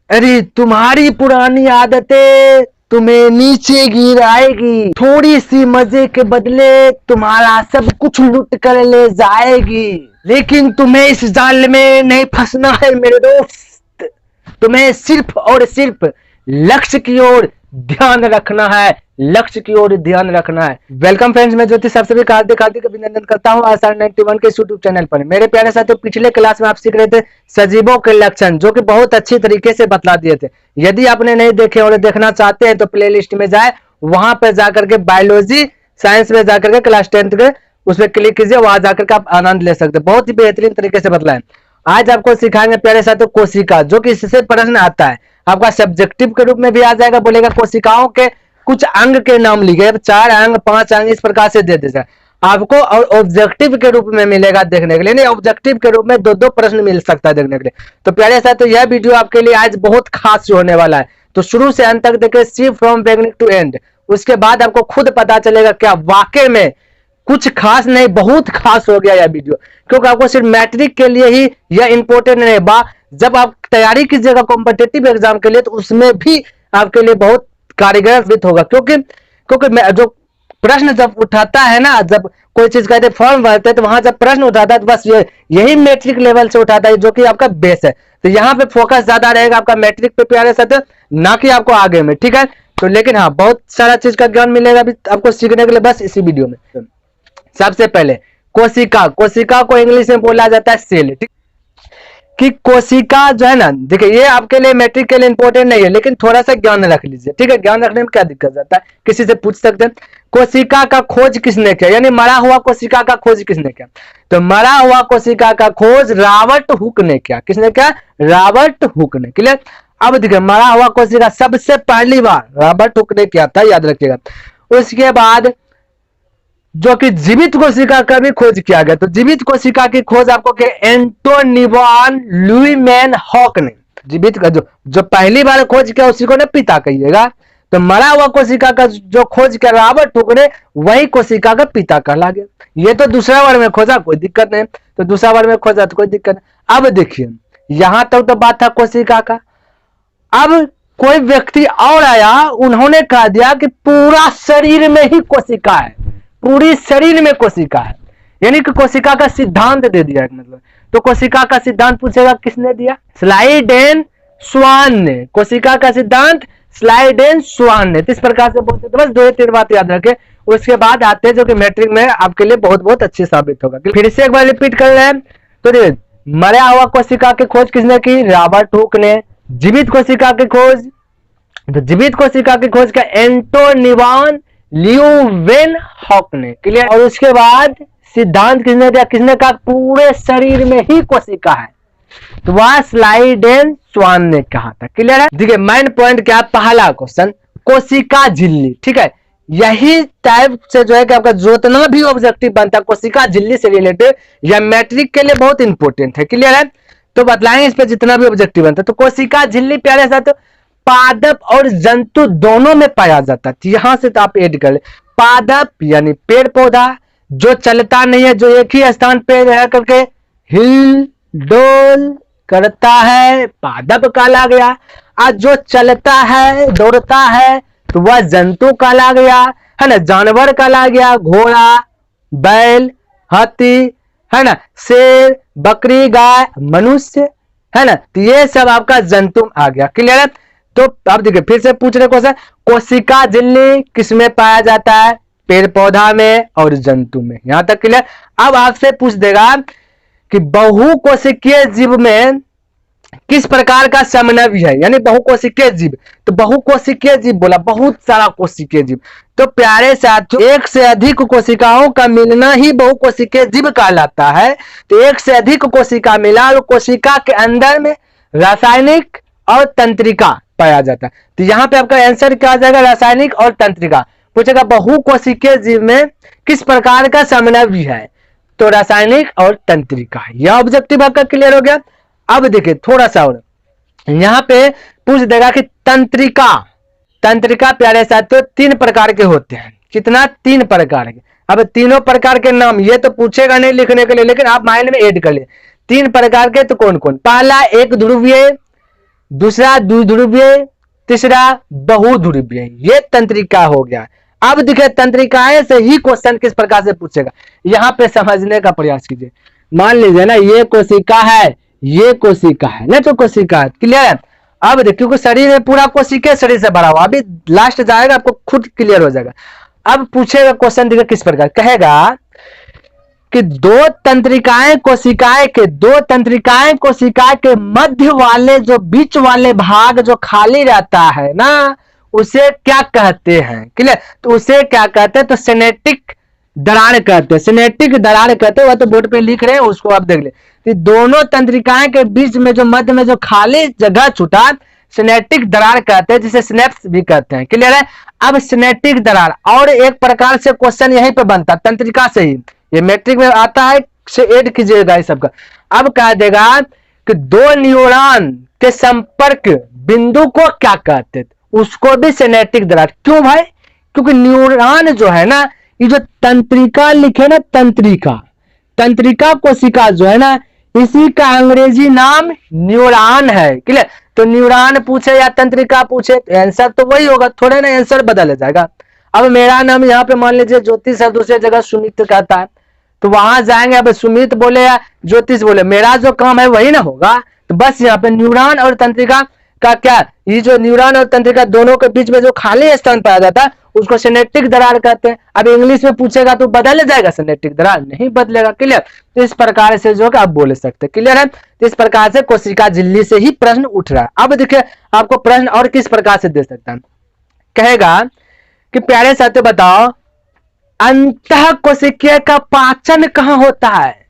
अरे तुम्हारी पुरानी आदतें तुम्हें नीचे गिराएगी। थोड़ी सी मजे के बदले तुम्हारा सब कुछ लूट कर ले जाएगी। लेकिन तुम्हें इस जाल में नहीं फंसना है मेरे दोस्त। तुम्हें सिर्फ और सिर्फ लक्ष्य की ओर ध्यान रखना है। लक्ष्य की ओर ध्यान रखना है। वेलकम फ्रेंड्स, मैं ज्योति सबसे भी हार्दिक हार्दिक अभिनंदन करता हूं आसान 91 के यूट्यूब चैनल पर। मेरे प्यारे साथियों, पिछले क्लास में आप सीख रहे थे सजीवों के लक्षण, जो कि बहुत अच्छी तरीके से बतला दिए थे। यदि आपने नहीं देखे और देखना चाहते हैं तो प्ले लिस्ट में जाए, वहां पर जाकर के बायोलॉजी साइंस में जाकर के क्लास 10th के उस पर क्लिक कीजिए, वहां जाकर के आप आनंद ले सकते हैं। बहुत ही बेहतरीन तरीके से बतलाए। आज आपको सिखाएंगे प्यारे साथियों कोशिका, जो कि इससे प्रश्न आता है आपका सब्जेक्टिव के रूप में भी आ जाएगा। बोलेगा कोशिकाओं के कुछ अंग के नाम लिखे, 4 अंग 5 अंग इस प्रकार से दे देगा आपको, और ऑब्जेक्टिव के रूप में मिलेगा देखने के लिए। नहीं, ऑब्जेक्टिव के रूप में दो प्रश्न मिल सकता है देखने के लिए। तो प्यारे साथियों, यह वीडियो आपके लिए आज बहुत खास होने वाला है, तो शुरू से अंत तक देखिए, सी फ्रॉम बिगिनिंग टू एंड। उसके बाद आपको खुद पता चलेगा क्या वाकई में कुछ खास नहीं, बहुत खास हो गया यह वीडियो। क्योंकि आपको सिर्फ मैट्रिक के लिए ही यह इंपॉर्टेंट नहीं, जब आप तैयारी कीजिएगा कॉम्पिटेटिव एग्जाम के लिए, तो उसमें भी आपके लिए बहुत कारगर सिद्ध होगा। क्योंकि जो प्रश्न जब उठाता है ना, जब कोई चीज कहते फॉर्म भरते हैं, तो वहां जब प्रश्न उठाता है तो बस यही मैट्रिक लेवल से उठाता है, जो कि आपका बेस है। तो यहाँ पे फोकस ज्यादा रहेगा आपका मैट्रिक पे प्यारे साथ, ना कि आपको आगे में, ठीक है। तो लेकिन हाँ, बहुत सारा चीज का ज्ञान मिलेगा अभी आपको सीखने के लिए बस इसी वीडियो में। सबसे पहले कोशिका, कोशिका को इंग्लिश में बोला जाता है सेल, ठीक। कि कोशिका जो है ना, देखिए ये आपके लिए मैट्रिक के लिए इंपॉर्टेंट नहीं है, लेकिन थोड़ा सा ज्ञान रख लीजिए, ठीक है। ज्ञान रखने में क्या दिक्कत जाता है, किसी से पूछ सकते हैं। कोशिका का खोज किसने किया, यानी मरा हुआ कोशिका का खोज किसने किया। तो मरा हुआ कोशिका का खोज रॉबर्ट हुक ने किया। किसने किया? रॉबर्ट हुक ने। क्लियर। अब देखिए, मरा हुआ कोशिका सबसे पहली बार रॉबर्ट हुक ने किया था, याद रखिएगा। उसके बाद जो कि जीवित कोशिका का भी खोज किया गया। तो जीवित कोशिका की खोज आपको एंटोनिवान लुईमैन हॉक ने, जीवित का जो पहली बार खोज किया उसी को ने पिता कहिएगा। तो मरा हुआ कोशिका का जो खोज किया रॉबर्ट हुक ने, वही कोशिका का पिता कहला गया। ये तो दूसरा बार में खोजा, कोई दिक्कत नहीं। तो दूसरा बार में खोजा तो कोई दिक्कत नहीं। अब देखिए, यहां तक तो बात था कोशिका का। अब कोई व्यक्ति और आया, उन्होंने कह दिया कि पूरा शरीर में ही कोशिका है, पूरी शरीर में कोशिका है, यानी कि कोशिका का सिद्धांत दे दिया। मतलब तो कोशिका का सिद्धांत पूछेगा किसने दिया? स्लाइडेन स्वान ने। कोशिका का सिद्धांत स्लाइडेन स्वान ने। इस प्रकार से बोलते तो बस 2-3 बात याद रखे, उसके बाद आते हैं जो कि मैट्रिक में आपके लिए बहुत बहुत अच्छी साबित होगा। फिर से एक बार रिपीट कर रहे हैं। तो देखिए, मरा हुआ कोशिका की खोज किसने की? रॉबर्ट हुक ने। जीवित कोशिका की खोज, तो जीवित कोशिका की खोज का एंटोनिवान ल्यूवेन हॉक ने। क्लियर। और उसके बाद सिद्धांत किसने दिया? किसने कहा पूरे शरीर में ही कोशिका है? तो वह स्लाइडेन स्वान ने कहा था। क्लियर है। देखिए, मेन पॉइंट क्या? पहला क्वेश्चन, कोशिका झिल्ली, ठीक है। यही टाइप से जो है कि आपका जितना भी ऑब्जेक्टिव बनता है कोशिका झिल्ली से रिलेटेड, यह मैट्रिक के लिए बहुत इंपॉर्टेंट है। क्लियर है। तो बतलाएंगे इस पे जितना भी ऑब्जेक्टिव बनता है। तो कोशिका झिल्ली प्यारे साथ पादप और जंतु दोनों में पाया जाता है। यहां से तो आप ऐड कर ले। पादप यानी पेड़ पौधा जो चलता नहीं है, जो एक ही स्थान पे रह करके हिल डोल करता है, पादप कहला गया। आज जो चलता है दौड़ता है तो वह जंतु कहला गया, है ना। जानवर कहला गया, घोड़ा, बैल, हाथी, है ना, शेर, बकरी, गाय, मनुष्य, है ना। तो ये सब आपका जंतु आ गया। क्लियर है। तो अब देखिए, फिर से पूछ रहे क्वेश्चन, कोशिका झिल्ली किसमें पाया जाता है? पेड़ पौधा में और जंतु में। यहां तक क्लियर। अब आपसे पूछ देगा कि बहुकोशिकीय जीव में किस प्रकार का समन्वय है, यानी बहुकोशिकीय जीव। तो बहुकोशिकीय जीव बोला, बहुत सारा कोशिकीय जीव। तो प्यारे साथियों, एक से अधिक कोशिकाओं का मिलना ही बहुकोशिकीय जीव कहलाता है। तो एक से अधिक कोशिका मिला और कोशिका के अंदर में रासायनिक और तंत्रिका पाया जाता है। तो यहाँ पे आपका आंसर क्या आ जाएगा? रासायनिक और तंत्रिका। पूछेगा बहुकोशिकीय जीव में किस प्रकार का समन्वय है? तो रासायनिक और तंत्रिका। यह ऑब्जेक्टिव आपका क्लियर हो गया। अब देखिए थोड़ा सा और, यहाँ पे पूछ देगा कि तंत्रिका, तंत्रिका प्यारे साथियों 3 प्रकार के होते हैं। कितना? 3 प्रकार के। अब तीनों प्रकार के नाम ये तो पूछेगा नहीं लिखने के लिए, लेकिन आप माइंड में ऐड कर लिए। 3 प्रकार के तो कौन कौन? पहला एक ध्रुवीय, दूसरा द्विध्रुवीय, तीसरा बहुध्रुवीय। ये तंत्रिका हो गया। अब देखिए तंत्रिकाएं से ही क्वेश्चन किस प्रकार से पूछेगा, यहाँ पे समझने का प्रयास कीजिए। मान लीजिए ना ये कोशिका है, ये कोशिका है ना, तो कोशिका है, क्लियर है। अब देखिए क्योंकि शरीर में पूरा कोशिका शरीर से भरा हुआ, अभी लास्ट जाएगा आपको खुद क्लियर हो जाएगा। अब पूछेगा क्वेश्चन देखिए किस प्रकार, कहेगा कि दो तंत्रिकाएं कोशिका के मध्य वाले जो बीच वाले भाग जो खाली रहता है ना, उसे क्या कहते हैं, क्लियर। तो उसे क्या कहते हैं, तो सिनेप्टिक दरार कहते हैं, सिनेप्टिक दरार कहते हैं। वह तो बोर्ड पे लिख रहे हैं, उसको आप देख ले। तो दोनों तंत्रिकाएं के बीच में जो मध्य में जो खाली जगह छूटा, सिनेप्टिक दरार कहते हैं, जिसे सिनेप्स भी कहते हैं, क्लियर है। अब सिनेप्टिक दरार और एक प्रकार से क्वेश्चन यहीं पे बनता है तंत्रिका से ही, ये मैट्रिक में आता है, से ऐड कीजिएगा इस सबका। अब कह देगा कि दो न्यूरॉन के संपर्क बिंदु को क्या कहते हैं, उसको भी सिनेप्टिक दरार। क्यों भाई, क्योंकि न्यूरॉन जो है ना, ये जो तंत्रिका लिखे ना, तंत्रिका कोशिका जो है ना, इसी का अंग्रेजी नाम न्यूरॉन है, क्लियर। तो न्यूरॉन पूछे या तंत्रिका पूछे तो आंसर तो वही होगा, थोड़े ना आंसर बदल जाएगा। अब मेरा नाम यहाँ पे मान लीजिए ज्योतिष है, दूसरी जगह सुमित कहता है, तो वहां जाएंगे, अब सुमित बोले या ज्योतिष बोले, मेरा जो काम है वही ना होगा। तो बस यहाँ पे न्यूरॉन और तंत्रिका का क्या, ये जो न्यूरॉन और तंत्रिका दोनों के बीच में जो खाली स्थान पाया जाता है उसको सिनेप्टिक दरार कहते हैं। अब इंग्लिश में पूछेगा तो बदल जाएगा, सिनेप्टिक दरार नहीं बदलेगा, क्लियर। तो इस प्रकार से जो आप बोल सकते, क्लियर है। तो इस प्रकार से कोशिका झिल्ली से ही प्रश्न उठ रहा है। अब देखिए आपको प्रश्न और किस प्रकार से दे सकता है, कहेगा कि प्यारे साथियों बताओ अंतः कोशिकीय का पाचन कहां होता है।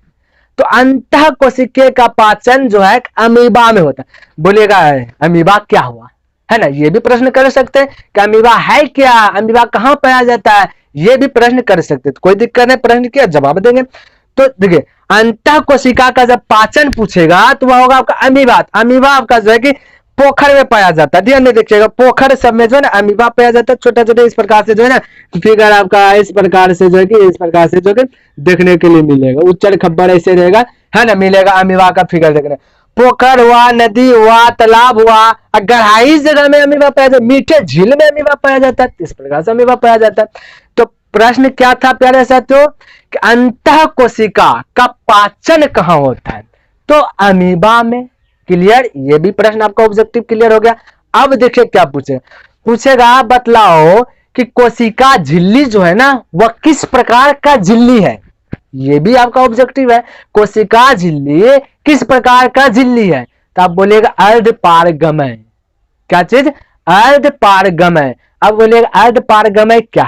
तो अंतः कोशिकीय का पाचन जो है अमीबा में होता है। बोलेगा अमीबा क्या हुआ, है ना, ये भी प्रश्न कर सकते हैं कि अमीबा है क्या, अमीबा कहां पाया जाता है, ये भी प्रश्न कर सकते हैं। तो कोई दिक्कत नहीं, प्रश्न किया जवाब देंगे। तो देखिए अंतः कोशिका का जब पाचन पूछेगा तो वह होगा आपका अमीबा। अमीबा आपका जो है कि पोखर में पाया जाता है, ध्यान में देखिएगा, पोखर सब में जो है ना अमीबा पाया जाता है, छोटा छोटा इस प्रकार से जो है ना फिगर आपका इस प्रकार से जो है कि इस प्रकार से जो है देखने के लिए मिलेगा, उच्चर खब्बर ऐसे रहेगा, है ना, मिलेगा अमीबा का फिगर देखने। पोखर हुआ, नदी हुआ, तालाब हुआ, गहराई जगह में अमीबा पाया जाता है, मीठे झील में अमीबा पाया जाता है, इस प्रकार से अमीबा पाया जाता है। तो प्रश्न क्या था प्यारे साथियों कि अंतः कोशिका का पाचन कहां होता है, तो अमीबा में, क्लियर। ये भी प्रश्न आपका ऑब्जेक्टिव क्लियर हो गया। अब देखिए क्या पूछेगा बतलाओ कि कोशिका झिल्ली जो है ना वह किस प्रकार का झिल्ली है। ये भी आपका ऑब्जेक्टिव है, कोशिका झिल्ली किस प्रकार का झिल्ली है। तो आप बोलेगा अर्धपारगमय, क्या चीज, अर्धपारगमय। अब बोलेगा अर्धपारगमय क्या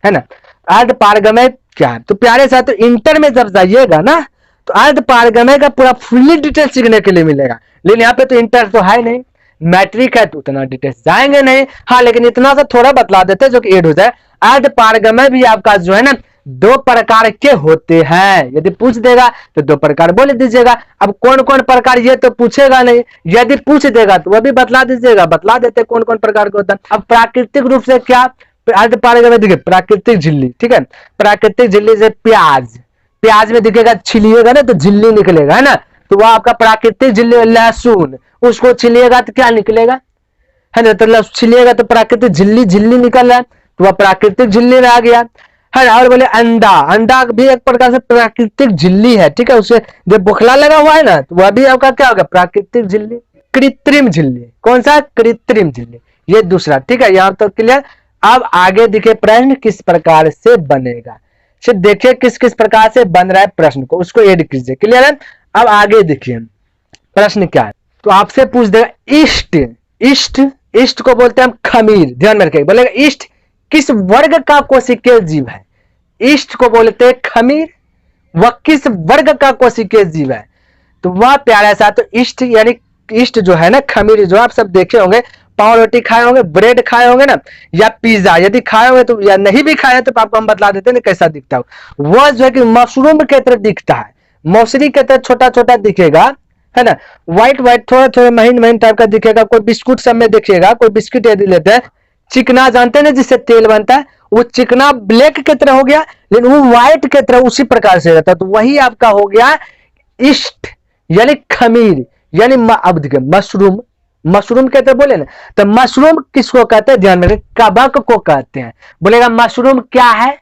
है ना, अर्धपारगमय क्या है। तो प्यारे साथ तो इंटर में जब जाइएगा ना तो अर्धपारगमय का पूरा फुल्ली डिटेल सीखने के लिए मिलेगा, लेकिन यहाँ पे तो इंटर तो है नहीं, मैट्रिक है तो उतना डिटेल्स जाएंगे नहीं। हाँ लेकिन इतना सा थोड़ा बतला देते जो कि ऐड हो जाए। अर्धपारगमय भी आपका जो है ना दो प्रकार के होते हैं, यदि पूछ देगा तो दो प्रकार बोल दीजिएगा। अब कौन कौन प्रकार ये तो पूछेगा नहीं, यदि पूछ देगा तो वह भी बतला दीजिएगा, बतला देते कौन कौन प्रकार का होता है। अब प्राकृतिक रूप से क्या, अर्धपारगमय देखिए प्राकृतिक झिल्ली, ठीक है, प्राकृतिक झिल्ली से प्याज में दिखेगा, छिलिएगा ना तो झिल्ली निकलेगा, है ना, तो वह आपका प्राकृतिक झिल्ली। लहसुन उसको छिलिएगा तो क्या निकलेगा, है ना, तो छिलिएगा तो प्राकृतिक झिल्ली निकल रहा है, तो वह प्राकृतिक झिल्ली में आ गया, है ना। और बोले अंडा भी एक प्रकार से प्राकृतिक झिल्ली है, ठीक है, उससे जब बुखला लगा हुआ है ना तो वह भी आपका क्या होगा, प्राकृतिक झिल्ली। कृत्रिम झिल्ली, कौन सा, कृत्रिम झिल्ली, ये दूसरा, ठीक है, यहाँ तो क्लियर। अब आगे देखिए प्रश्न किस प्रकार से बनेगा, सिर्फ देखिए किस किस प्रकार से बन रहा है प्रश्न को, उसको ऐड कीजिए, क्लियर है। अब आगे देखिए प्रश्न क्या है, तो आपसे पूछ देगा ईस्ट को बोलते हैं हम खमीर, ध्यान में रखिएगा। बोलेगा ईस्ट किस वर्ग का कोशिकीय जीव है, ईस्ट को बोलते हैं खमीर, वह किस वर्ग का कोशिकीय जीव है। तो वह प्यारा सा, तो ईस्ट यानी ईस्ट जो है ना, खमीर जो आप सब देखे होंगे, पाव रोटी खाए होंगे, ब्रेड खाए होंगे ना, या पिज्जा यदि खाए होंगे तो, या नहीं भी खाए तो आपको हम बतला देते हैं कैसा दिखता है। वह जो है कि मशरूम के तरह दिखता है, मौसरी के तरह छोटा छोटा दिखेगा, है ना, व्हाइट थोड़ा थोड़ा महीन टाइप का दिखेगा। कोई बिस्कुट सब में दिखेगा, कोई बिस्किट यदि लेते हैं, चिकना जानते हैं ना जिससे तेल बनता है, वो चिकना ब्लैक की तरह हो गया, लेकिन वो व्हाइट की तरह उसी प्रकार से रहता है। तो वही आपका हो गया ईस्ट यानी खमीर, यानी अब देखिए मशरूम कहते बोले ना, तो मशरूम किसको कहते हैं, ध्यान में रखें, कवक को कहते हैं। बोलेगा मशरूम क्या है,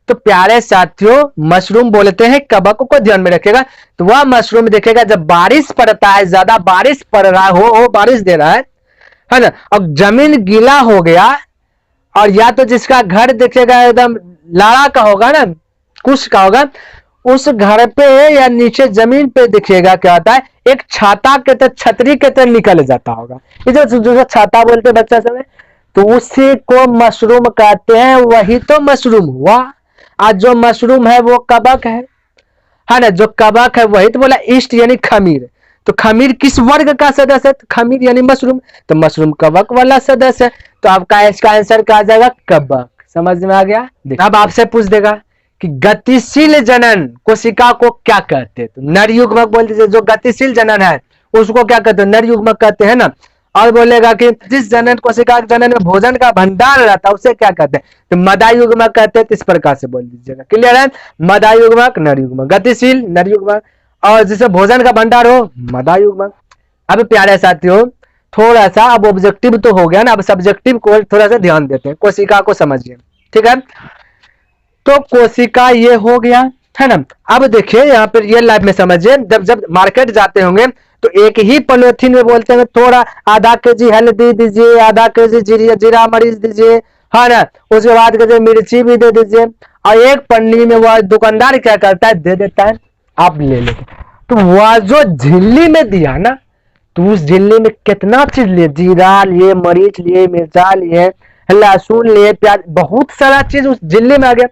तो प्यारे साथियों मशरूम बोलते हैं कवक को, ध्यान में रखेगा। तो वह मशरूम देखेगा जब बारिश पड़ता है, ज्यादा बारिश पड़ रहा हो बारिश दे रहा है ना, और जमीन गीला हो गया, और या तो जिसका घर देखेगा एकदम लाड़ा का होगा ना, कुछ का होगा, उस घर पे या नीचे जमीन पे दिखेगा क्या होता है, एक छाता के तरह, छतरी के तरह निकल जाता होगा, ये जो छाता बोलते हैं बच्चा सब, तो उसी को मशरूम कहते हैं, वही तो मशरूम हुआ। आज जो मशरूम है वो कवक है ना, जो कवक है वही तो बोला ईस्ट यानी खमीर। तो खमीर किस वर्ग का सदस्य है, तो खमीर यानी मशरूम, तो मशरूम कवक वाला सदस्य है। तो आपका इसका आंसर क्या आ जाएगा, कवक। समझ में आ गया। अब आपसे पूछ देगा कि गतिशील जनन कोशिका को क्या कहते हैं, तो नर युग्मक बोल दीजिए। जो गतिशील जनन है उसको क्या कहते हैं, नर युग्मक कहते हैं ना। और बोलेगा कि जिस जनन कोशिका जनन में भोजन का भंडार रहता है उसे क्या कहते हैं, तो मदा युग्मक कहते हैं। इस प्रकार से बोल दीजिएगा, क्लियर है। मदा युग्मक, नर युग्मक, गतिशील नर युग्मक, और जिसे भोजन का भंडार हो मदा युग्मक। अब प्यारे साथियों थोड़ा सा अब ऑब्जेक्टिव तो हो गया ना, अब सब्जेक्टिव को थोड़ा सा ध्यान देते हैं, कोशिका को समझिए, ठीक है। तो कोशिका ये हो गया है ना। अब देखिए यहाँ पे रियल लाइफ में समझिए, जब मार्केट जाते होंगे तो एक ही पॉलिथीन में बोलते हैं थोड़ा आधा केजी हल्दी दीजिए, आधा केजी जीरा मरीच दीजिए, है ना, उसके बाद कहते मिर्ची भी दे दीजिए, और एक पन्नी में वह दुकानदार क्या करता है, दे देता है, आप ले लेते। तो वह जो झिल्ली में दिया ना, तो उस झिल्ली में कितना चीज लिए, जीरा लिए, मरीच लिए, मिर्चा लिए, लहसुन लिए, प्याज, बहुत सारा चीज उस झिल्ली में आ गया।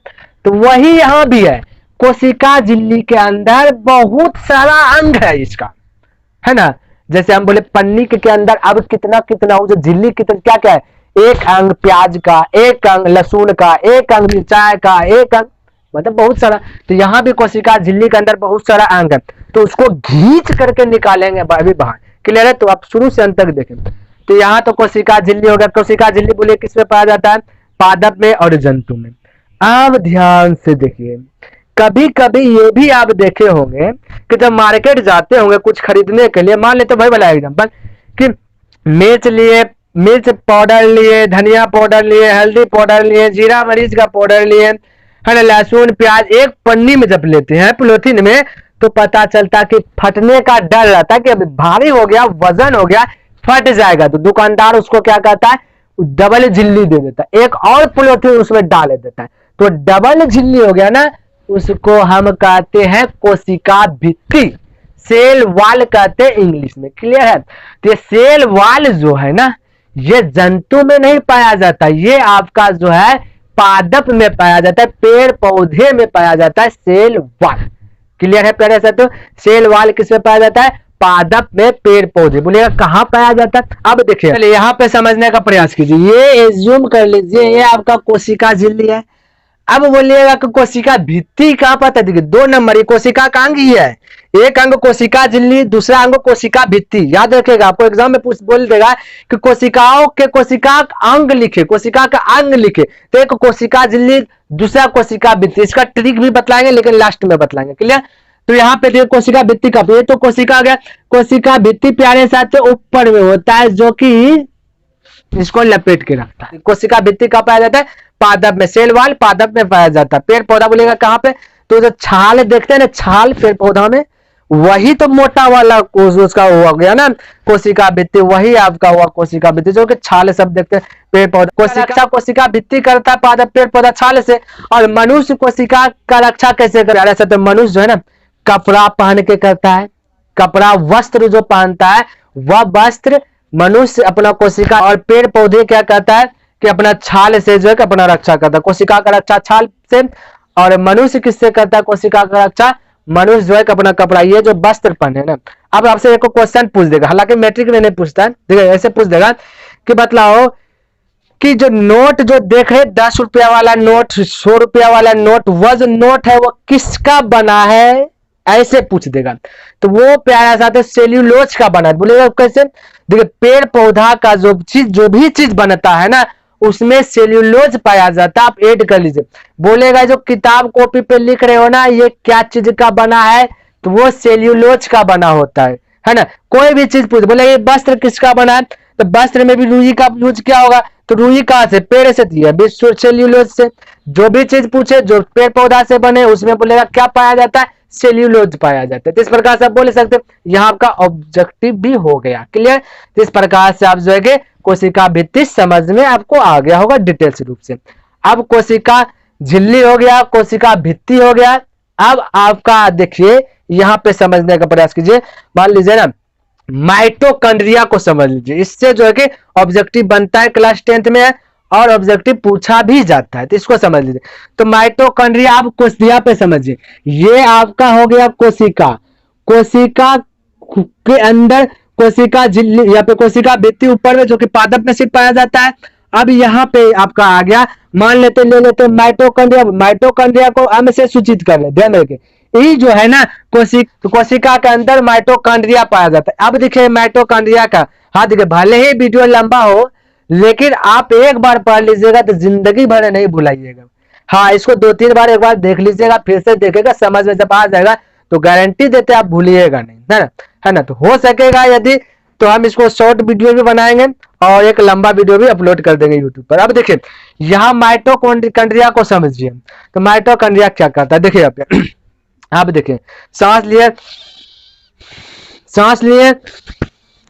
तो वही यहाँ भी है, कोशिका झिल्ली के अंदर बहुत सारा अंग है इसका, है ना। जैसे हम बोले पन्नी के अंदर अब कितना कितना हो, जो झिल्ली कितना क्या क्या है, एक अंग प्याज का, एक अंग लहसुन का, एक अंग मिर्चाई का, एक अंग, मतलब बहुत सारा। तो यहाँ भी कोशिका झिल्ली के अंदर बहुत सारा अंग है, तो उसको घींच करके निकालेंगे अभी बाहर, क्लियर है। तो आप शुरू से अंत तक देखें। तो यहाँ तो कोशिका झिल्ली हो गया। कोशिका झिल्ली बोले किसमें पाया जाता है, पादप में और जंतु में। अब ध्यान से देखिए, कभी कभी ये भी आप देखे होंगे कि जब मार्केट जाते होंगे कुछ खरीदने के लिए, मान लेते भाई वाला एग्जाम्पल कि मिर्च लिए, मिर्च पाउडर लिए, धनिया पाउडर लिए, हल्दी पाउडर लिए, जीरा मरीच का पाउडर लिए, है ना, लहसुन प्याज, एक पन्नी में जब लेते हैं पॉलिथीन में, तो पता चलता कि फटने का डर रहता है कि अब भारी हो गया, वजन हो गया, फट जाएगा। तो दुकानदार उसको क्या कहता है, डबल झिल्ली दे देता है, एक और पॉलिथीन उसमें डाल देता है, तो डबल झिल्ली हो गया ना, उसको हम कहते हैं कोशिका भित्ति, सेल वाल कहते हैं इंग्लिश में, क्लियर है। तो ये सेल वाल जो है ना, ये जंतु में नहीं पाया जाता, ये आपका जो है पादप में पाया जाता है, पेड़ पौधे में पाया जाता है सेल वाल, क्लियर है प्यारे साथियों। सेल वाल किसमें पाया जाता है, पादप में, पेड़ पौधे। बोलिएगा कहां पाया जाता है। अब देखिए चलिए यहाँ पे समझने का प्रयास कीजिए, ये एज्यूम कर लीजिए ये आपका कोशिका झिल्ली है। अब बोलिएगा कि कोशिका भित्ति कहां पता, देखिए 2 नंबर ये कोशिका का अंग ही है, एक अंग कोशिका झिल्ली, दूसरा अंग कोशिका भित्ति। याद रखेगा, आपको एग्जाम में पूछ बोल देगा कि कोशिकाओं के कोशिका अंग लिखे, कोशिका का अंग लिखे, तो एक कोशिका झिल्ली, दूसरा कोशिका भित्ति। इसका ट्रिक भी बतलाएंगे लेकिन लास्ट में बतलाएंगे, क्लियर। तो यहाँ पे देखिए कोशिका भित्ति का, ये तो कोशिका आ गया। कोशिका भित्ति प्यारे साथ ऊपर में होता है, जो कि इसको लपेट के रखता है। कोशिका भित्ति कहाँ पाया जाता है, पादप में, सेल वाल पादप में पाया जाता है। पेड़ पौधा बोलेगा कहाँ पे, तो जो छाल देखते हैं ना, छाल पेड़ पौधा में, वही तो मोटा वाला उसका हुआ गया ना कोशिका भित्ति, वही आपका हुआ कोशिका भित्ति, जो कि छाल सब देखते हैं पेड़ पौधा। कोशिका कोशिका भित्ति करता है, पादप पेड़ पौधा छाल से। और मनुष्य कोशिका का रक्षा कैसे करे, ऐसा तो मनुष्य जो है ना कपड़ा पहन के करता है, कपड़ा वस्त्र जो पहनता है वह वस्त्र मनुष्य अपना कोशिका, और पेड़ पौधे क्या कहता है कि अपना छाल से जो है अपना रक्षा करता है, कोशिका का रक्षा छाल से। और मनुष्य किससे करता है कोशिका का रक्षा, मनुष्य जो है अपना कपड़ा, ये जो वस्त्र पहने ना। अब आपसे एक क्वेश्चन पूछ देगा, हालांकि मैट्रिक में नहीं पूछता है, देखिए ऐसे पूछ देगा कि बतलाओ कि जो नोट जो देख रहे 10 रुपया वाला नोट, 100 रुपया वाला नोट, वह जो नोट है वो किसका बना है, ऐसे पूछ देगा। तो वो प्यारा सा है सेल्यूलोज का बना है। बोलेगा कैसे, देखिए पेड़ पौधा का जो भी चीज बनता है ना, उसमें सेल्यूलोज पाया जाता है। आप ऐड कर लीजिए। बोलेगा जो किताब कॉपी पे लिख रहे हो ना, ये क्या चीज का बना है, तो वो सेल्यूलोज का बना होता है। है ना। कोई भी चीज पूछ, बोले ये वस्त्र किसका बना है, तो वस्त्र में भी रुई का यूज क्या होगा, तो रुई कहाँ से, पेड़ से दिया, विश्व सेल्यूलोज से। जो भी चीज पूछे जो पेड़ पौधा से बने उसमें बोलेगा क्या पाया जाता है, सेल्यूलोज पाया जाता है। तो इस प्रकार से आप बोल सकते हैं, यहाँ आपका ऑब्जेक्टिव भी हो गया। क्लियर। तो इस प्रकार से आप जो है कि कोशिका भित्ति समझ में आपको आ गया होगा डिटेल्स रूप से। अब कोशिका झिल्ली हो गया, कोशिका भित्ति हो गया। अब आपका देखिए यहाँ पे समझने का प्रयास कीजिए। मान लीजिए ना माइटोकॉन्ड्रिया को समझ लीजिए, इससे जो है कि ऑब्जेक्टिव बनता है, क्लास 10th में है और ऑब्जेक्टिव पूछा भी जाता है, तो इसको समझ लीजिए। तो माइटोकॉन्ड्रिया आप कोशिका पे समझिए, ये आपका हो गया कोशिका, कोशिका के अंदर कोशिका झिल्ली या पे कोशिका भित्ति ऊपर में जो कि पादप में सिर्फ पाया जाता है। अब यहाँ पे आपका आ गया, मान लेते ले लेते माइटोकॉन्ड्रिया, माइटोकॉन्ड्रिया को एम से सूचित कर ले, ध्यान रखें ये जो है ना कोशिका के अंदर माइटोकॉन्ड्रिया पाया जाता है। अब देखिए माइटोकॉन्ड्रिया का, हाँ देखिए भले ही वीडियो लंबा हो लेकिन आप एक बार पढ़ लीजिएगा तो जिंदगी भर नहीं भुलाइएगा। हाँ इसको 2-3 बार एक बार देख लीजिएगा, फिर से देखेगा, समझ में जब आ जाएगा तो गारंटी देते आप भूलिएगा नहीं, है ना। तो हो सकेगा यदि तो हम इसको शॉर्ट वीडियो भी बनाएंगे और एक लंबा वीडियो भी अपलोड कर देंगे यूट्यूब पर। अब देखिए यहाँ माइटोकॉन्ड्रिया को समझिए, तो माइटोकॉन्ड्रिया क्या करता है, देखिए आप देखिए सांस लिए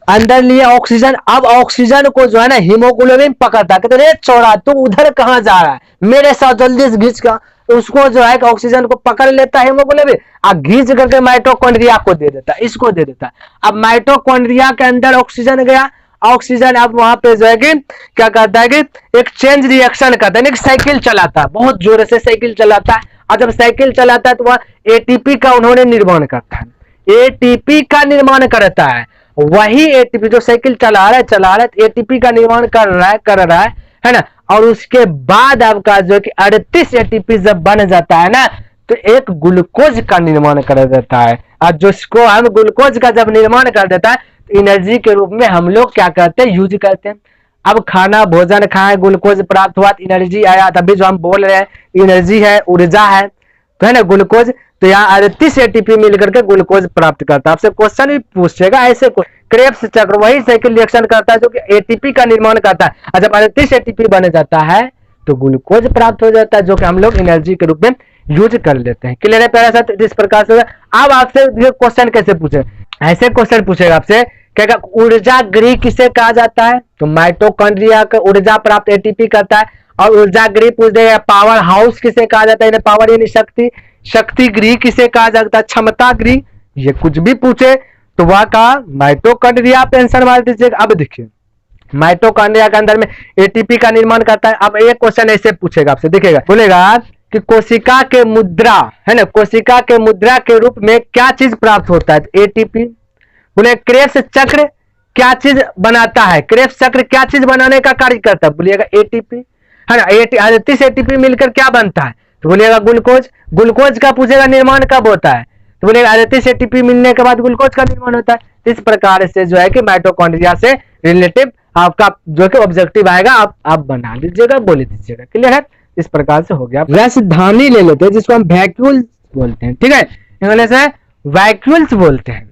अंदर लिए ऑक्सीजन, अब ऑक्सीजन को जो है ना हीमोग्लोबिन पकड़ता है, कहते रे चौड़ा तू उधर कहां जा रहा है, मेरे साथ जल्दी से घींच का, उसको जो है ऑक्सीजन को पकड़ लेता है हीमोग्लोबिन और घींच करके माइटोकॉन्ड्रिया को दे देता है, इसको दे देता है। अब माइटोकॉन्ड्रिया के अंदर ऑक्सीजन गया, ऑक्सीजन अब वहां पे जो है कि क्या करता है कि एक चेंज रिएक्शन करता है, एक साइकिल चलाता है, बहुत जोर से साइकिल चलाता है। और जब साइकिल चलाता है तो वह एटीपी का उन्होंने निर्माण करता है, एटीपी का निर्माण करता है। वही एटीपी जो साइकिल चला रहा है एटीपी का निर्माण कर रहा है ना। और उसके बाद आपका जो कि 38 एटीपी जब बन जाता है ना तो एक ग्लूकोज का निर्माण कर देता है। और जिसको हम ग्लूकोज का जब निर्माण कर देता है तो एनर्जी के रूप में हम लोग क्या करते हैं, यूज करते हैं। अब खाना भोजन खाए, ग्लूकोज प्राप्त हुआ, एनर्जी आया, तभी जो हम बोल रहे हैं एनर्जी है, ऊर्जा है, तो है ना ग्लूकोज। तो यहाँ 38 एटीपी मिलकर के ग्लूकोज प्राप्त करता है। आपसे क्वेश्चन भी पूछेगा ऐसे, क्रेब्स चक्र वही साइकिल रिएक्शन करता है जो कि एटीपी का निर्माण करता है। और जब 38 एटीपी बन जाता है तो ग्लूकोज प्राप्त हो जाता है जो कि हम लोग एनर्जी के रूप में यूज कर लेते हैं। क्लियर है प्यारा साथ, इस प्रकार से। अब आपसे क्वेश्चन कैसे पूछे, ऐसे क्वेश्चन पूछेगा आपसे, क्या ऊर्जा गृह किसे कहा जाता है, तो माइटोकॉन्ड्रिया का ऊर्जा प्राप्त एटीपी करता है। और ऊर्जा गृह पूछ देगा पावर हाउस किसे कहा जाता है, पावर यानी शक्ति, शक्ति गृह किसे कहा जाता है, क्षमता गृह, ये कुछ भी पूछे तो वह का माइटोकॉन्ड्रिया पे आंसर मार दीजिएगा। अब देखिए माइटोकॉन्ड्रिया के अंदर में एटीपी का निर्माण करता है। अब एक क्वेश्चन ऐसे पूछेगा आपसे, देखिएगा बोलेगा कि कोशिका के मुद्रा है ना, कोशिका के मुद्रा के रूप में क्या चीज प्राप्त होता है, एटीपी। बोले क्रेब्स चक्र क्या चीज बनाता है, क्रेब्स चक्र क्या चीज बनाने का कार्य करता है, बोलिएगा एटीपी, है ना। 38 एटीपी मिलकर क्या बनता है, तो बोलिएगा ग्लूकोज। ग्लूकोज का पूछेगा निर्माण कब होता है, तो बोलेगा 38 एटीपी मिलने के बाद ग्लूकोज का निर्माण होता है। इस प्रकार से जो है कि माइटोकॉन्ड्रिया से रिलेटिव आपका जो कि ऑब्जेक्टिव आएगा आप बना लीजिएगा, बोल दीजिएगा। क्लियर है, इस प्रकार से हो गया। रसधानी ले लेते हैं जिसको हम वैक्यूल्स बोलते हैं, ठीक है, इंग्लिश में वैक्यूल्स बोलते हैं।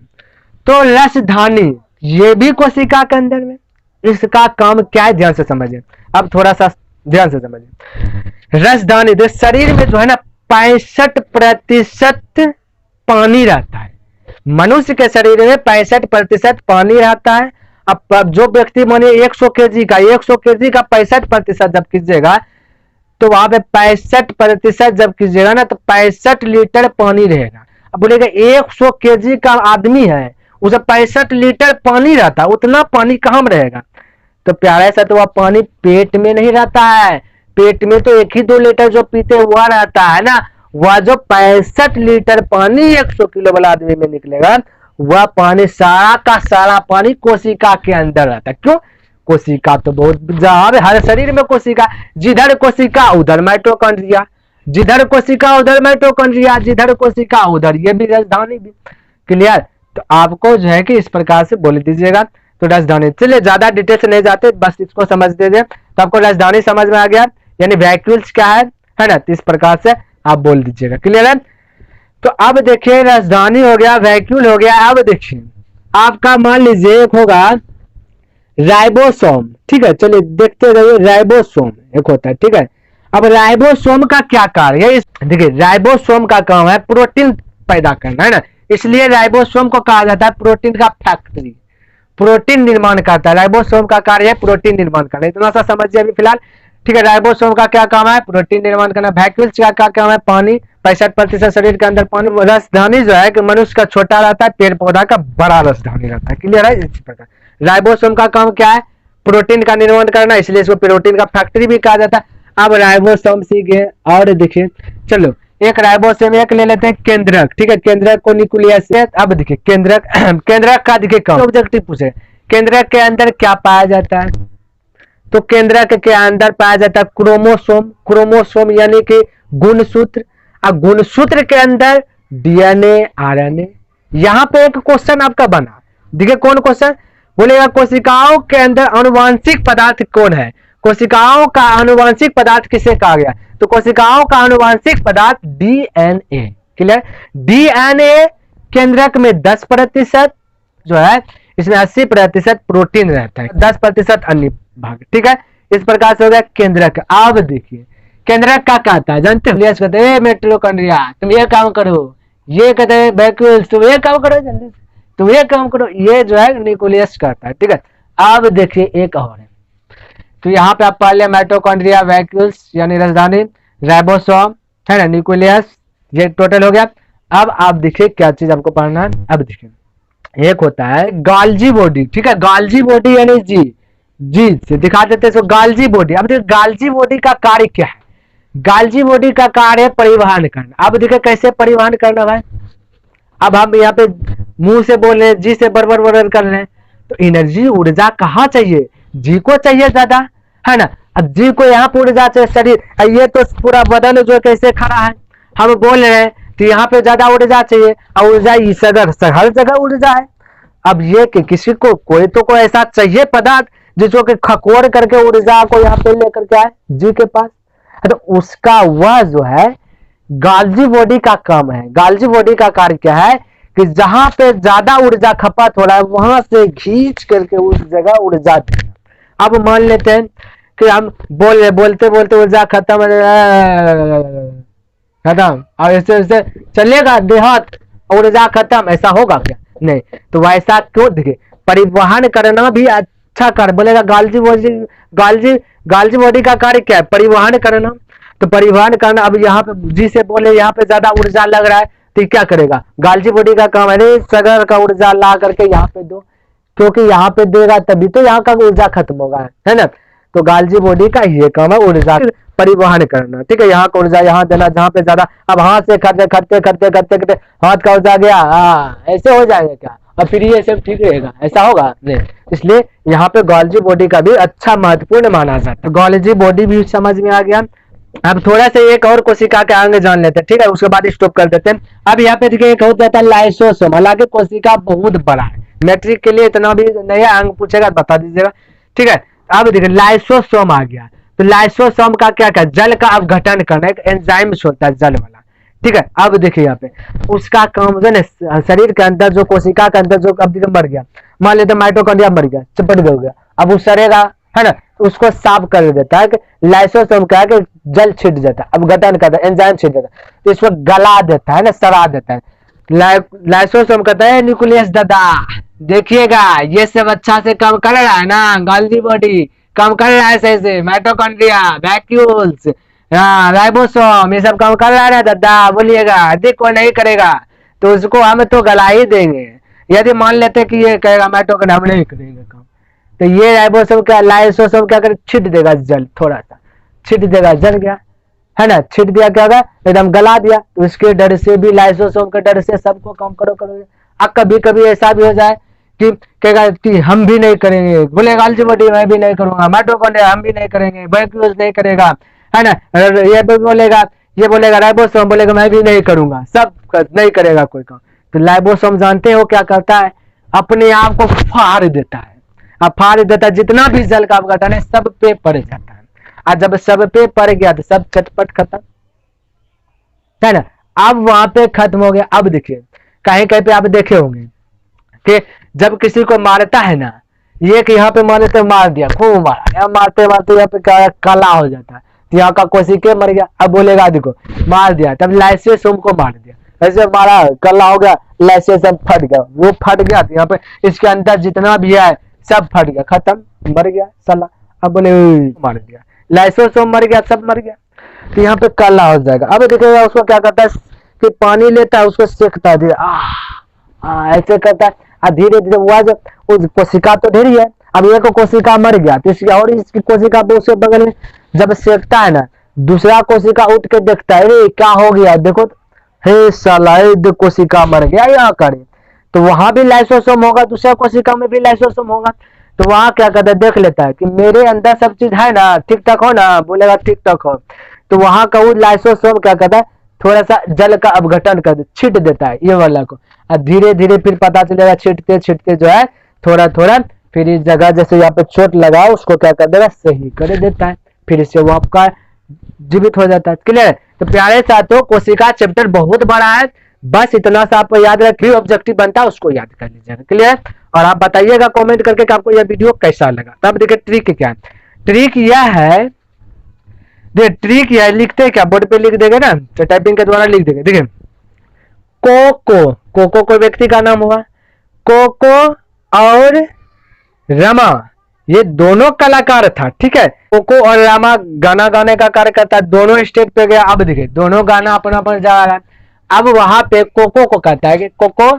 तो रसधानी ये भी कोशिका के अंदर में, इसका काम क्या है ध्यान से समझिए। अब थोड़ा सा ध्यान से समझिए, रसधानी तो शरीर में जो है ना 65% पानी रहता है, मनुष्य के शरीर में 65% पानी रहता है। अब जो व्यक्ति मानिए 100 केजी का 65% जब कीजिएगा तो वहां पे 65% जब कीजिएगा ना तो 65 लीटर पानी रहेगा। अब बोलेगा 100 केजी का आदमी है, उसे 65 लीटर पानी रहता है, उतना पानी कहाँ में रहेगा, तो प्यारा सा तो वह पानी पेट में नहीं रहता है, पेट में तो 1 ही 2 लीटर जो पीते हुआ रहता है ना, वह जो 65 लीटर पानी 100 किलो वाला आदमी में निकलेगा, वह पानी सारा का सारा पानी कोशिका के अंदर रहता है। क्यों, कोशिका तो बहुत जहां हर शरीर में कोशिका, जिधर कोशिका उधर माइटोकॉन्ड्रिया, जिधर कोशिका उधर माइटोकॉन्ड्रिया, जिधर कोशिका उधर ये भी राजधानी भी। क्लियर, तो आपको जो है कि इस प्रकार से बोल दीजिएगा। तो राजधानी, चलिए ज्यादा डिटेल से नहीं जाते, बस इसको समझ दीजिए तो आपको राजधानी समझ में आ गया, यानी वैक्यूल्स क्या है ना, तो इस प्रकार से आप बोल दीजिएगा। क्लियर है, तो अब देखिए राजधानी हो गया, वैक्यूल हो गया। अब देखिए आपका मान लीजिए एक होगा राइबोसोम, ठीक है, चलिए देखते रहिए। राइबोसोम एक होता है, ठीक है। अब राइबोसोम का क्या कार्य है, देखिए राइबोसोम का काम है प्रोटीन पैदा करना, है ना, इसलिए राइबोसोम को कहा जाता है प्रोटीन का फैक्ट्री, प्रोटीन निर्माण करता है। राइबोसोम का कार्य है प्रोटीन निर्माण करना, इतना सा समझिए अभी फिलहाल, ठीक है। राइबोसोम का क्या काम है, प्रोटीन निर्माण करना। वैक्यूल्स का क्या काम है, पानी, 65% शरीर के अंदर पानी। रसधानी जो है कि मनुष्य का छोटा रहता है, पेड़ पौधा का बड़ा रसधानी रहता है, क्लियर है। इसी प्रकार राइबोसोम का काम क्या है, प्रोटीन का निर्माण करना, इसलिए इसको प्रोटीन का फैक्ट्री भी कहा जाता है। अब राइबोसोम सीखे और देखिए, चलो एक राइबोसोम एक ले लेते हैं केंद्रक, ठीक है, केंद्रक को न्यूक्लियस से। अब देखिए केंद्रक केंद्रक का देखिए काम, ऑब्जेक्टिव पूछे केंद्रक के अंदर क्या पाया जाता है, तो केंद्रक के अंदर पाया जाता है क्रोमोसोम, क्रोमोसोम यानी कि गुणसूत्र, और गुणसूत्र के अंदर डीएनए आरएनए। यहां पे एक क्वेश्चन आपका बना, देखिए कौन क्वेश्चन बोलेगा, कोशिकाओं के अंदर आनुवांशिक पदार्थ कौन है, कोशिकाओं का आनुवांशिक पदार्थ किसे कहा गया, तो कोशिकाओं का आनुवांशिक पदार्थ डीएनए, क्लियर। डीएनए केंद्रक में 10% जो है, इसमें 80% प्रोटीन रहता है, 10% अन्य भाग, ठीक है। इस प्रकार से हो गया केंद्रक। अब देखिए केंद्रक का क्या आता है जानते हो, कहते हैं मिटोकॉन्ड्रिया तुम ये काम करो, ये कहते हैं वैक्यूल्स तुम ये काम करो, जल्दी तुम ये काम करो, ये जो है न्यूक्लियस करता है, ठीक है। अब देखिए एक और है, तो यहाँ पे आप पढ़ लिया माइटोकॉन्ड्रिया, वैक्यूल्स यानी राजधानी, राइबोसोम है ना, न्यूक्लियस, ये टोटल हो गया। अब आप देखिए क्या चीज आपको पढ़ना है, अब देखिए एक होता है गाल्जी बॉडी, ठीक है, गाल्जी बॉडी यानी जी से दिखा देते हैं गाल्जी बॉडी। अब देखिए गाल्जी बॉडी का कार्य क्या है, गाल्जी बॉडी का कार्य है परिवहन करना। अब देखिए कैसे परिवहन करना भाई, अब हम यहाँ पे मुंह से बोल रहे हैं, जी से बरबर बरबर कर रहे हैं, तो एनर्जी ऊर्जा कहाँ चाहिए, जी को चाहिए ज्यादा, है ना। अब जी को यहाँ पे ऊर्जा चाहिए, शरीर ये तो पूरा बदन जो कैसे खड़ा है, हम बोल रहे हैं तो यहाँ पे ज्यादा ऊर्जा चाहिए, और ऊर्जा इस हर जगह ऊर्जा है। अब ये कि किसी को कोई तो कोई ऐसा चाहिए पदार्थ जिसको कि खकोर करके ऊर्जा को यहाँ पे लेकर के आए जी के पास, तो उसका वह जो है गाल्जी बॉडी का काम है। गाल्जी बॉडी का कार्य क्या है कि जहां पे ज्यादा ऊर्जा खपत हो रहा है वहां से खींच करके उस जगह ऊर्जा देना। अब मान लेते हैं कि हम बोलते बोलते ऊर्जा खत्म और ऐसे ऐसे चलेगा देहात, ऊर्जा खत्म, ऐसा होगा क्या, नहीं। तो वैसा क्यों, देखिए परिवहन करना भी अच्छा कार्य, बोलेगा गाल्जी बॉडी का कार्य क्या है, परिवहन करना, तो परिवहन करना। अब यहाँ पे जी से बोले यहाँ पे ज्यादा ऊर्जा लग रहा है, तो क्या करेगा, गाल्जी बॉडी का काम है सगर का ऊर्जा ला करके यहाँ पे दो, क्योंकि यहाँ पे देगा तभी तो यहाँ का ऊर्जा खत्म होगा, है ना। तो गाल्जी बॉडी का ये काम है ऊर्जा परिवहन करना, ठीक है। यहाँ का ऊर्जा यहाँ देना जहाँ पे ज्यादा, अब हाथ से करते करते करते करते करते हाथ का ऊर्जा गया, हाँ ऐसे हो जाएगा क्या, और फिर ये सब ठीक रहेगा, ऐसा होगा नहीं। इसलिए यहाँ पे गाल्जी बॉडी का भी अच्छा महत्वपूर्ण माना जाता है। गाल्जी बॉडी भी समझ में आ गया। अब थोड़ा सा एक और कोशिका के अंग जान लेते हैं, ठीक है, उसके बाद स्टॉप कर देते हैं। अब यहाँ पे देखिए एक हो जाता है लाइसोसोम, हालांकि कोशिका बहुत बड़ा है, मैट्रिक के लिए इतना भी नया अंग पूछेगा बता दीजिएगा, ठीक है। अब देखिए लाइसोसोम आ गया, तो लाइसोसोम का क्या क्या, जल का अपघटन करना, एक एंजाइम होता है जल वाला, ठीक है। अब देखिए यहाँ पे उसका काम जो है शरीर के अंदर जो कोशिका के अंदर जो अब मर गया, मान लेते माइटोकॉन्ड्रिया मर गया, चपट गया, अब वो सड़ेगा, है ना, उसको साफ कर देता है कि लाइसोसोम क्या है कि जल छिट जाता है, अब गठन करता है, एंजाइम छिट जाता है, तो इसको गला देता है ना, सड़ा देता है। लाइसोसोम कहता है न्यूक्लियस दादा देखिएगा ये सब अच्छा से काम कर रहा है ना, गाल्जी बॉडी काम कर रहा है सही से, माइटोकॉन्ड्रिया, वैक्यूल्स, राइबोसोम ये सब काम कर रहा है ना दादा, बोलिएगा। देखो नहीं करेगा तो उसको हम तो गला ही देंगे। यदि मान लेते कि ये कहेगा माइटोकॉन्ड्रिया हम नहीं करेंगे काम, तो ये राइबोसोम क्या लाइसोसोम क्या करे, छिट देगा जल, थोड़ा सा छिट देगा, जल गया, है ना, छिट दिया क्या होगा एकदम गला दिया। तो उसके डर से भी, लाइसोसोम के डर से सबको काम करो। अब कभी कभी ऐसा भी हो जाए कि कहेगा कि हम भी नहीं करेंगे, बोलेगा गाल्जी बॉडी मैं भी नहीं करूंगा, माइटोकॉन्ड्रिया हम भी नहीं करेंगे, वैक्यूल्स नहीं करेगा, है ना, ये बोलेगा राइबोसोम बोलेगा मैं भी नहीं करूंगा, सब नहीं करेगा कोई काम। तो लाइबोसोम जानते हो क्या करता है, अपने आप को फाड़ देता है, अब फाड़ देता है, जितना भी जल का अपघटन है सब पे पड़ जाता है, और जब सब पे पड़ गया तो सब चटपट खत्म, है ना। अब वहां पे खत्म हो गया। अब देखिए कहीं कहीं पे आप देखे होंगे कि जब किसी को मारता है ना, ये कि यहाँ पे मारे तो मार दिया, खूब मारा, यहाँ मारते मारते यहाँ पे क्या काला हो जाता है, तो यहाँ का कोशिके मर गया। अब बोलेगा देखो मार दिया, तब लाइसेंस को मार दिया, ऐसे मारा काला हो गया, लाइसेंस सब फट गया, वो फट गया, तो यहाँ पे इसके अंदर जितना भी है सब फट गया, खत्म, मर गया साला। अब बोले मार दिया, लाइसेंस मर गया, सब मर गया, तो यहाँ पे काला हो जाएगा। अब देखिएगा उसको क्या करता है कि पानी लेता है, उसको सेकता है, ऐसे करता है, धीरे धीरे हुआ जो उस कोशिका तो ढेरी है, अब एक कोशिका मर गया, तो इसकी और इसकी कोशिका उसके बगल में जब सेकता है ना, दूसरा कोशिका उठ के देखता है, अरे क्या हो गया, देखो हे साला कोशिका मर गया यहाँ करे, तो वहां भी लाइसोसोम होगा, दूसरा कोशिका में भी लाइसोसोम होगा, तो वहां क्या करता है देख लेता है कि मेरे अंदर सब चीज है ना, ठीक ठाक हो ना, बोलेगा ठीक ठाक हो, तो वहां का वो लाइसोसोम क्या करता है थोड़ा सा जल का अपघटन कर छिट देता है ये वाला को, और धीरे धीरे फिर पता चलेगा छिटते छिटते जो है थोड़ा थोड़ा फिर इस जगह जैसे यहाँ पे चोट लगा उसको क्या कर देगा सही कर देता है, फिर इससे वो आपका जीवित हो जाता है। क्लियर? तो प्यारे साथियों कोशिका चैप्टर बहुत बड़ा है, बस इतना सा आपको याद रखिए, ऑब्जेक्टिव बनता है उसको याद कर लीजिएगा। क्लियर? और आप बताइएगा कमेंट करके कि आपको यह वीडियो कैसा लगा। तब देखिए ट्रिक क्या है, ट्रिक यह है, ट्रिक यह लिखते क्या बोर्ड पे लिख देंगे ना, तो टाइपिंग के द्वारा लिख देंगे। देखिए कोको, कोको कोई व्यक्ति का नाम हुआ, कोको और रमा ये दोनों कलाकार था, ठीक है। कोको और रामा गाना गाने का कार्य करता, दोनों स्टेज पे गया। अब देखिए दोनों गाना अपना अपना जा रहा है। अब वहां पे कोको को कहता है कि कोको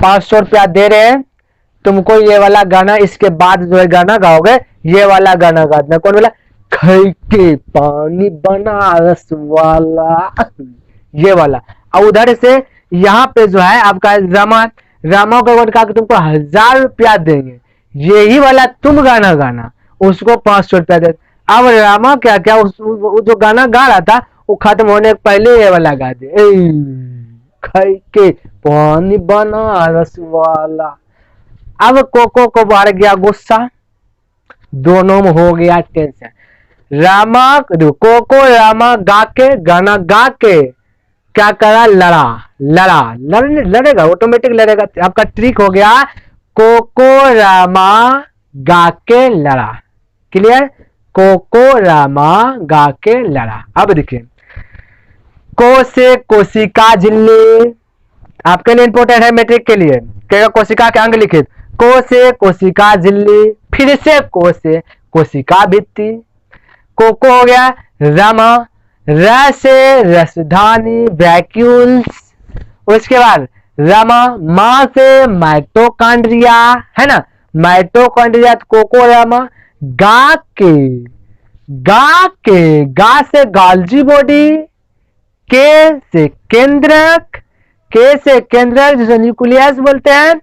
500 रुपया दे रहे हैं तुमको, ये वाला गाना इसके बाद जो है गाना गाओगे, ये वाला गाना गाना। कौन बोला? खई के पानी बनारस वाला, ये वाला। और उधर से यहाँ पे जो है आपका रामा को कहा कि तुमको 1000 रुपया देंगे, यही वाला तुम गाना गाना, उसको 500 रुपया दे। अब रामा क्या क्या जो गाना गा रहा था वो खत्म होने के पहले ये वाला गा दे, खाई के पानी बनारस वाला। अब कोको को बढ़ गया गुस्सा, दोनों में हो गया टेंशन। कोको रामा गा के गाना गा के क्या करा, लड़ेगा, ऑटोमेटिक लड़ेगा। आपका ट्रिक हो गया कोको रामा गा के लड़ा। क्लियर? कोको रामा गा के लड़ा। अब देखिए को से कोशिका झिल्ली, आपके लिए इंपोर्टेंट है मैट्रिक के लिए, क्या कोशिका के अंग लिखित, को से कोशिका झिल्ली, फिर से को से कोशिका भित्ति। कोको हो गया रमा, र से रसधानी वैक्यूल्स, उसके बाद रमा, मां से माइटोकॉन्ड्रिया, है ना, माइटोकॉन्ड्रिया। कोको रमा गा से गाल्जी बॉडी, के से केंद्रक जिसे न्यूक्लियस बोलते हैं,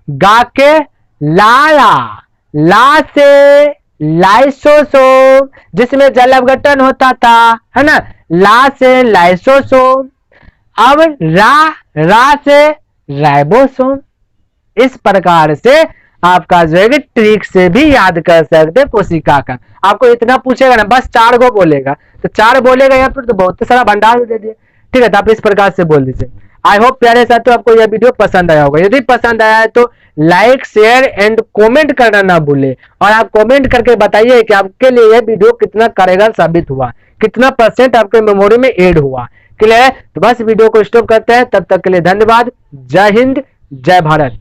गा के ला से लाइसोसोम जिसमें जल अपघटन होता था, है ना, ला से लाइसोसोम। अब रा से राइबोसोम। इस प्रकार से आपका जो है ट्रिक से भी याद कर सकते कोशिका का। आपको इतना पूछेगा ना, बस 4 गो बोलेगा, तो 4 बोलेगा या फिर तो बहुत सारा भंडार दे दिए, ठीक है। तो आप इस प्रकार से बोल दीजिए। आई होप प्यारे साथियों आपको यह वीडियो पसंद आया होगा। यदि पसंद आया है तो लाइक शेयर एंड कमेंट करना ना भूले, और आप कमेंट करके बताइए कि आपके लिए यह वीडियो कितना कारगर साबित हुआ, कितना % आपके मेमोरी में ऐड हुआ। क्लियर है? तो बस वीडियो को स्टॉप करते हैं, तब तक के लिए धन्यवाद। जय हिंद, जय भारत।